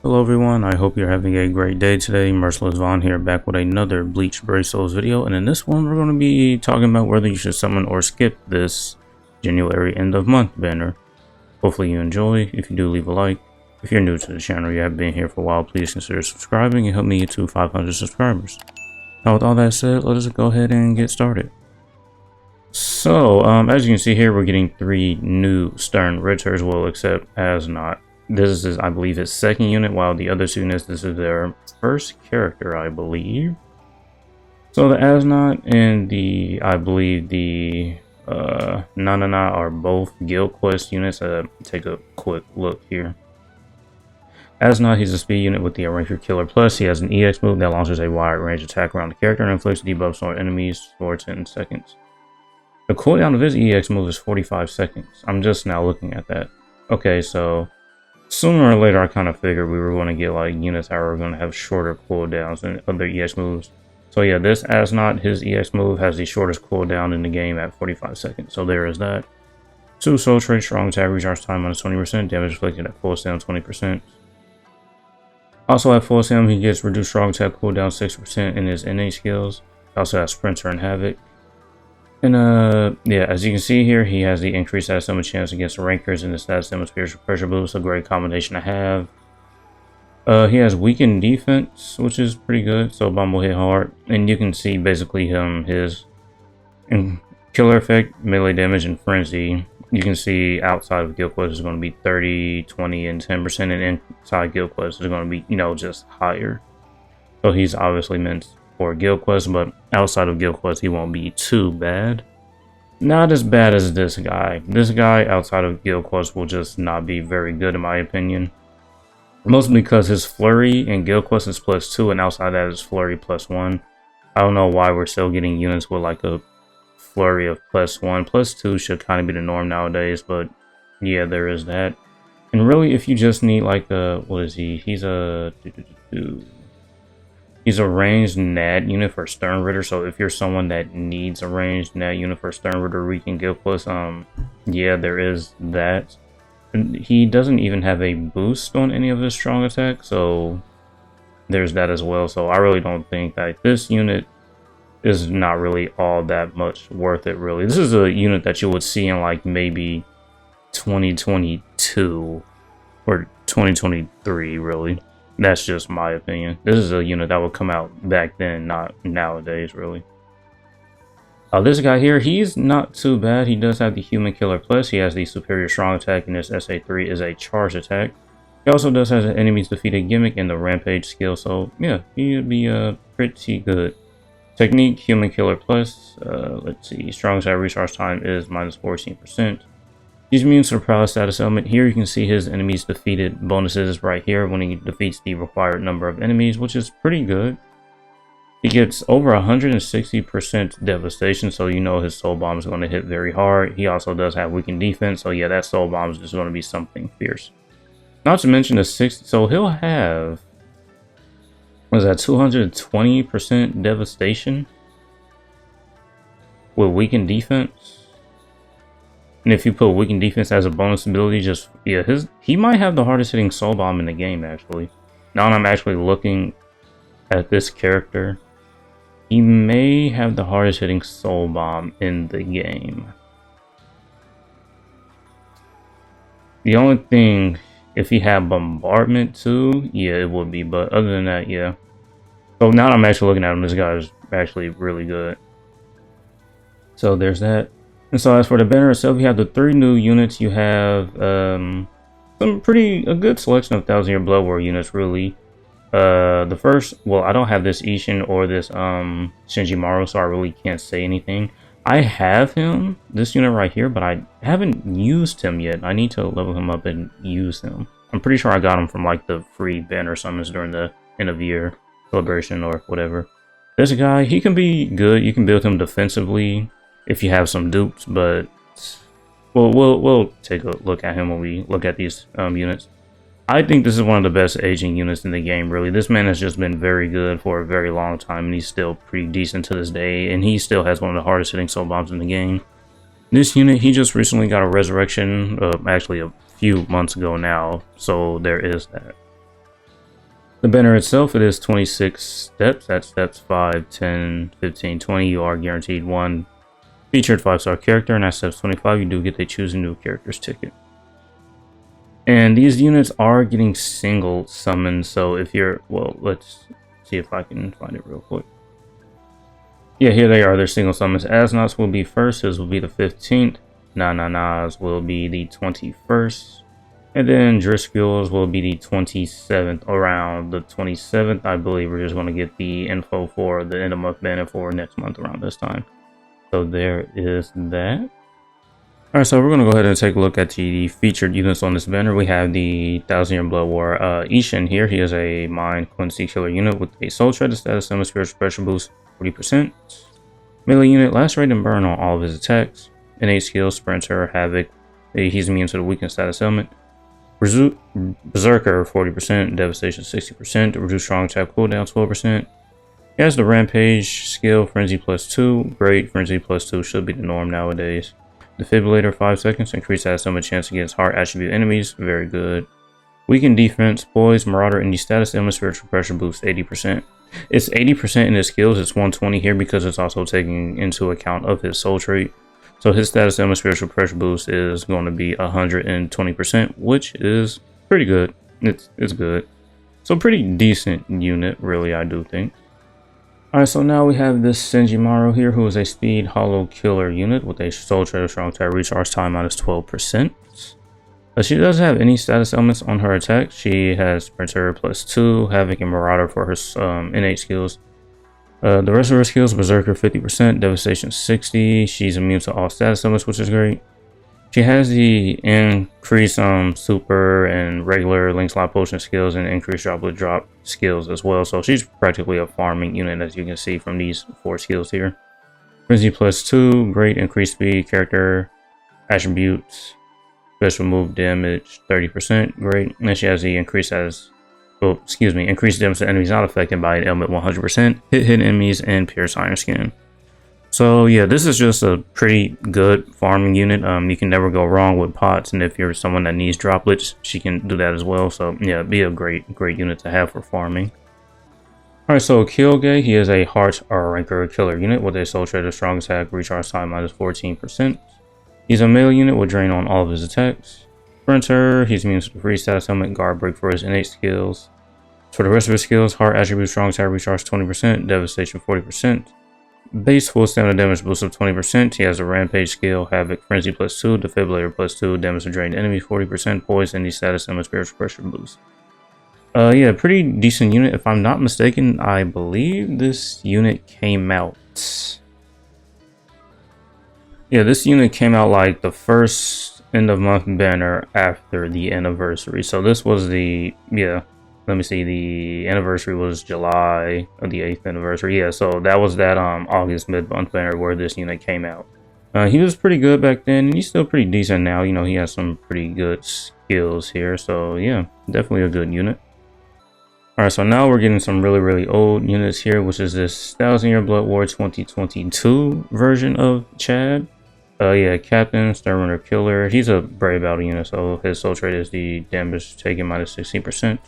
Hello everyone, I hope you're having a great day today. Merciless Vaughn here, back with another Bleach Brave Souls video, and in this one we're going to be talking about whether you should summon or skip this January end of month banner. Hopefully you enjoy. If you do, leave a like. If you're new to the channel, you haven't been here for a while, please consider subscribing and help me get to 500 subscribers. Now with all that said, let us go ahead and get started. So, as you can see here, we're getting 3 new Stern Ritters, well except as not. This is, I believe, his second unit, while the other 2 units, this is their first character, I believe. So the Asnot and the, I believe, the Nanana are both Guild Quest units. Take a quick look here. Asnot, he's a speed unit with the Ranger Killer Plus. He has an EX move that launches a wide range attack around the character and inflicts debuffs on enemies for 10 seconds. The cooldown of his EX move is 45 seconds. I'm just now looking at that. Okay, so sooner or later, I kind of figured we were going to get like units that are going to have shorter cooldowns than other EX moves. So yeah, this Asnot, his EX move has the shortest cooldown in the game at 45 seconds. So there is that. 2 Soul Trade, Strong Attack, Recharge Time minus 20%, damage inflicted at full stam 20%. Also at full stam, he gets reduced Strong Attack cooldown 6% in his innate skills. He also has Sprinter and Havoc. And yeah, as you can see here, he has the increased stat summon chance against the rankers, and the stat summon spiritual pressure boost, a great combination to have. He has weakened defense, which is pretty good, so bomb will hit hard. And you can see basically his killer effect, melee damage, and frenzy. You can see outside of Guild Quest is going to be 30, 20, and 10%, and inside Guild Quest is going to be, just higher. So he's obviously meant for Guild Quest, but outside of Guild Quest he won't be too bad. Not as bad as this guy. This guy outside of Guild Quest will just not be very good in my opinion. Mostly because his flurry in Guild Quest is +2 and outside that is flurry +1. I don't know why we're still getting units with like a flurry of +1. +2 should kind of be the norm nowadays, but yeah, there is that. And really, if you just need like a, what is he? He's a ranged NAD unit for Stern Ritter, so if you're someone that needs a ranged NAD unit for Stern Ritter weekend Guild Quest, yeah, there is that. And he doesn't even have a boost on any of his strong attack, so there's that as well. So I really don't think that this unit is not really all that much worth it, really. This is a unit that you would see in like maybe 2022 or 2023, really. That's just my opinion. This is a unit that would come out back then, not nowadays, really. This guy here, he's not too bad. He does have the Human Killer Plus. He has the Superior Strong Attack, and his SA3 is a charge attack. He also does have an enemies defeated gimmick and the Rampage skill, so yeah, he'd be pretty good. Technique, Human Killer Plus. Let's see, Strong Attack Recharge Time is minus 14%. He's immune to the Prowess status element. Here you can see his enemies defeated bonuses right here when he defeats the required number of enemies, which is pretty good. He gets over 160% devastation, so you know his soul bomb is going to hit very hard. He also does have weakened defense, so yeah, that soul bomb is just going to be something fierce. Not to mention the 60, so he'll have, what is that, 220% devastation with weakened defense. And if you put weakened defense as a bonus ability, just, yeah, he might have the hardest hitting soul bomb in the game, actually. Now I'm actually looking at this character, he may have the hardest hitting soul bomb in the game. The only thing, if he had bombardment too, yeah, it would be, but other than that, yeah. So now I'm actually looking at him, this guy is actually really good. So there's that. And so as for the banner itself, you have the 3 new units. You have a good selection of 1000-year Blood War units, really. The first, well, I don't have this Ishin or this Shinjimaru, so I really can't say anything. I have him, this unit right here, but I haven't used him yet. I need to level him up and use him. I'm pretty sure I got him from like the free banner summons during the end of year celebration or whatever. This guy, he can be good. You can build him defensively if you have some dupes, but we'll take a look at him when we look at these units. I think this is one of the best aging units in the game, really. This man has just been very good for a very long time, and he's still pretty decent to this day, and he still has one of the hardest hitting soul bombs in the game. This unit, he just recently got a resurrection, actually a few months ago now, so there is that. The banner itself, it is 26 steps. At steps 5, 10, 15, 20, you are guaranteed one featured 5-star character, and at steps 25, you do get a choose a new characters ticket. And these units are getting single summoned, so if you're, well, let's see if I can find it real quick. Yeah, here they are, they're single summons. Asnauts will be first, his will be the 15th. Nananas will be the 21st. And then Driscolls will be the 27th. Around the 27th, I believe we're just going to get the info for the end of month banner for next month around this time. So there is that. Alright, so we're going to go ahead and take a look at the featured units on this banner. We have the 1000-Year Blood War Ishin here. He is a Mind Quincy Killer unit with a Soul Shredder status, summon spiritual pressure boost 40%. Melee unit, last rate and burn on all of his attacks. Innate skills, Sprinter, Havoc. He's immune to the weakened status element. Berserker 40%, Devastation 60%, reduce strong attack cooldown 12%. He has the Rampage skill, Frenzy +2. Great, Frenzy +2 should be the norm nowadays. Defibrillator 5 seconds, increase status element chance against heart attribute enemies, very good. Weakened defense, Poise, Marauder, and the status element spiritual pressure boost 80%. It's 80% in his skills, it's 120 here because it's also taking into account of his soul trait. So his status element spiritual pressure boost is going to be 120%, which is pretty good. It's good. So pretty decent unit, really, I do think. Alright, so now we have this Senjimaru here, who is a speed hollow killer unit with a soul trader strong attack recharge time minus 12%. She doesn't have any status elements on her attack. She has Sprinter +2, Havoc, and Marauder for her innate skills. The rest of her skills, Berserker 50%, Devastation 60. She's immune to all status elements, which is great. She has the increased super and regular link slot potion skills and increased droplet drop skills as well. So she's practically a farming unit, as you can see from these 4 skills here. Frenzy +2, great increased speed, character attributes, special move damage 30%, great. And then she has the increased damage to enemies not affected by an element 100%, hit enemies, and pierce iron skin. So yeah, this is just a pretty good farming unit. You can never go wrong with pots, and if you're someone that needs droplets, she can do that as well. So yeah, it'd be a great unit to have for farming. Alright, so Kyoge, he is a Heart Ranker killer unit with a Soul Trader strong attack recharge time minus 14%. He's a melee unit with drain on all of his attacks. Sprinter, he's immune to the free status element, guard break for his innate skills. For the rest of his skills, Heart attribute strong attack recharge 20%, devastation 40%. Base full stamina damage boost of 20%. He has a Rampage skill, Havoc, Frenzy +2, Defibrillator +2, damage to drained enemies 40%, Poise, and the status element spiritual pressure boost. Yeah, pretty decent unit. If I'm not mistaken, I believe this unit came out. Yeah, this unit came out like the first end of month banner after the anniversary. So this was the, let me see, the anniversary was July of the 8th anniversary. Yeah, so that was that August mid-month banner where this unit came out. He was pretty good back then, and he's still pretty decent now. You know, he has some pretty good skills here. So yeah, definitely a good unit. Alright, so now we're getting some really old units here, which is this 1000-Year Blood War 2022 version of Chad. Yeah, Captain, Sternrunner Killer. He's a Brave Battle unit, so his soul trait is the damage taken minus 16%.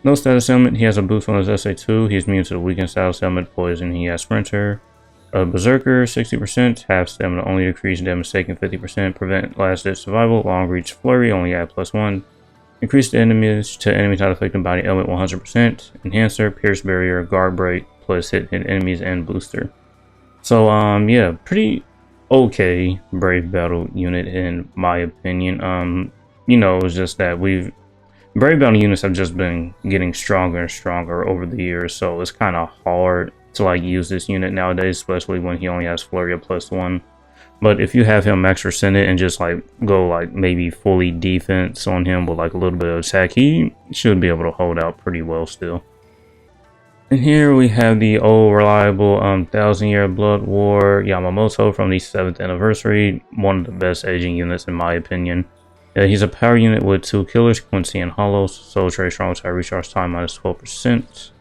No status element, he has a boost on his SA2, he's immune to the weakened status element, poison, he has Sprinter. Berserker, 60%, half stamina only decrease, damage taken 50%, prevent last ditch survival, long reach flurry, only add +1. Increase the enemies to enemies not affected by the element 100%, enhancer, pierce barrier, guard break, plus hit enemies and booster. So yeah, pretty okay Brave Battle unit in my opinion. You know, it's just that Brave Battle units have just been getting stronger and stronger over the years, so it's kind of hard to like use this unit nowadays, especially when he only has flurry of +1. But if you have him max percent it and just like go like maybe fully defense on him with like a little bit of attack, he should be able to hold out pretty well still. And here we have the old reliable 1000-Year Blood War Yamamoto from the 7th anniversary, one of the best aging units in my opinion. He's a power unit with 2 killers, Quincy and Hollow, Soul Trade strong attack recharge time minus 12%.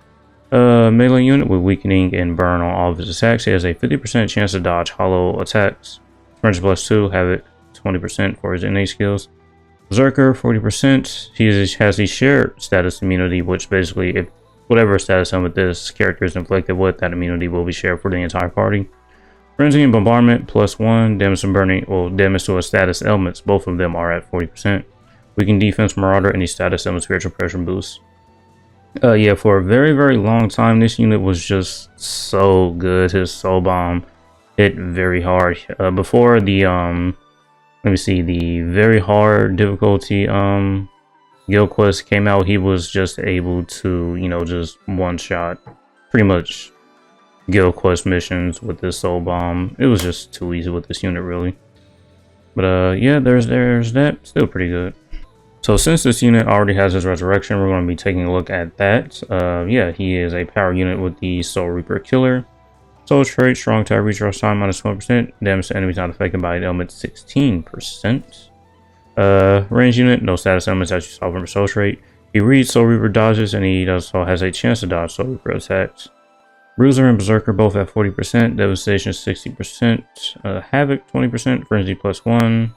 Melee unit with weakening and burn on all of his attacks. He has a 50% chance to dodge Hollow attacks. Frenzy +2, Havoc 20% for his innate skills. Berserker 40%. He has the shared status immunity, which basically, if whatever status element this character is inflicted with, that immunity will be shared for the entire party. Frenzy and Bombardment +1. Damage and burning, well, damage to a status elements. Both of them are at 40%. Weaken defense, Marauder, any status element spiritual pressure boost. Yeah, for a very, very long time, this unit was just so good. His soul bomb hit very hard. Before the let me see, the very hard difficulty guild quest came out, he was just able to, you know, just one shot pretty much guild quest missions with this soul bomb. It was just too easy with this unit, really. But yeah, there's that. Still pretty good. So since this unit already has his resurrection, we're going to be taking a look at that. Yeah, he is a power unit with the Soul Reaper Killer. Soul trait, strong attack, recharge time -1%. Damage to enemies not affected by an element 16%. Range unit, no status elements as you saw from Soul trait. He reads Soul Reaper dodges, and he also has a chance to dodge Soul Reaper attacks. Bruiser and Berserker both at 40%. Devastation 60%. Havoc 20%. Frenzy +1.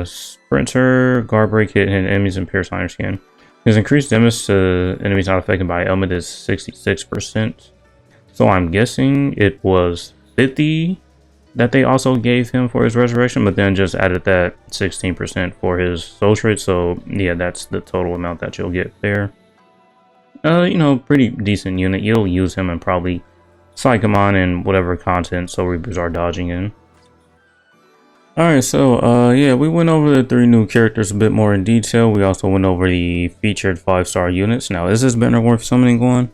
Sprinter, guard break, hit enemies and pierce iron skin. His increased damage to enemies not affected by element is 66%. So I'm guessing it was 50 that they also gave him for his resurrection, but then just added that 16% for his soul trait. So yeah, that's the total amount that you'll get there. You know, pretty decent unit. You'll use him and probably psych him on in whatever content Soul Reapers are dodging in. Alright, so yeah, we went over the 3 new characters a bit more in detail. We also went over the featured 5-star units. Now, is this banner worth summoning one?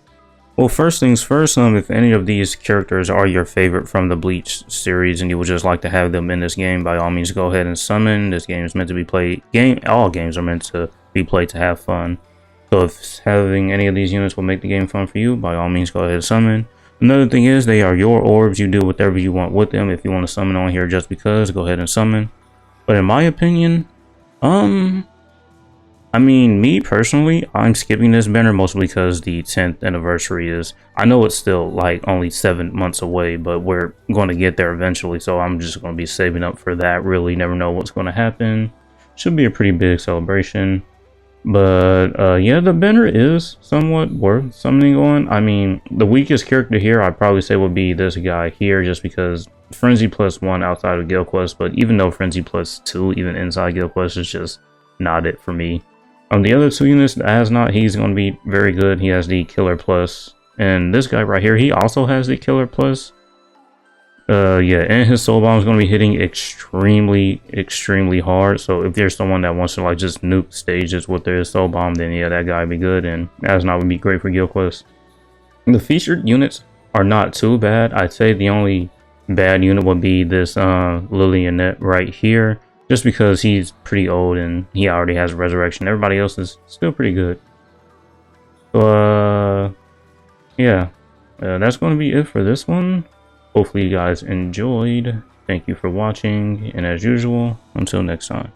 Well, first things first, if any of these characters are your favorite from the Bleach series and you would just like to have them in this game, by all means go ahead and summon. This game is meant to be played, all games are meant to be played to have fun. So if having any of these units will make the game fun for you, by all means go ahead and summon. Another thing is, they are your orbs. You do whatever you want with them. If you want to summon on here just because, go ahead and summon. But in my opinion, I mean, me personally, I'm skipping this banner mostly because the 10th anniversary is, I know it's still like only 7 months away, but we're going to get there eventually. So I'm just going to be saving up for that. Really never know what's going to happen. Should be a pretty big celebration. But yeah, the banner is somewhat worth summoning on. I mean, the weakest character here I'd probably say would be this guy here, just because Frenzy +1 outside of Guild Quest, but even though Frenzy +2 even inside Guild Quest is just not it for me. The other 2 units that has not, he's going to be very good. He has the Killer Plus, and this guy right here, he also has the Killer Plus. Yeah, and his soul bomb is going to be hitting extremely hard. So if there's someone that wants to like just nuke stages with their soul bomb, then yeah, that guy would be good, and as not would be great for Guild Quest. The featured units are not too bad. I'd say the only bad unit would be this Lilionette right here, just because he's pretty old and he already has resurrection. Everybody else is still pretty good. So yeah, that's going to be it for this one. Hopefully you guys enjoyed. Thank you for watching, and as usual, until next time.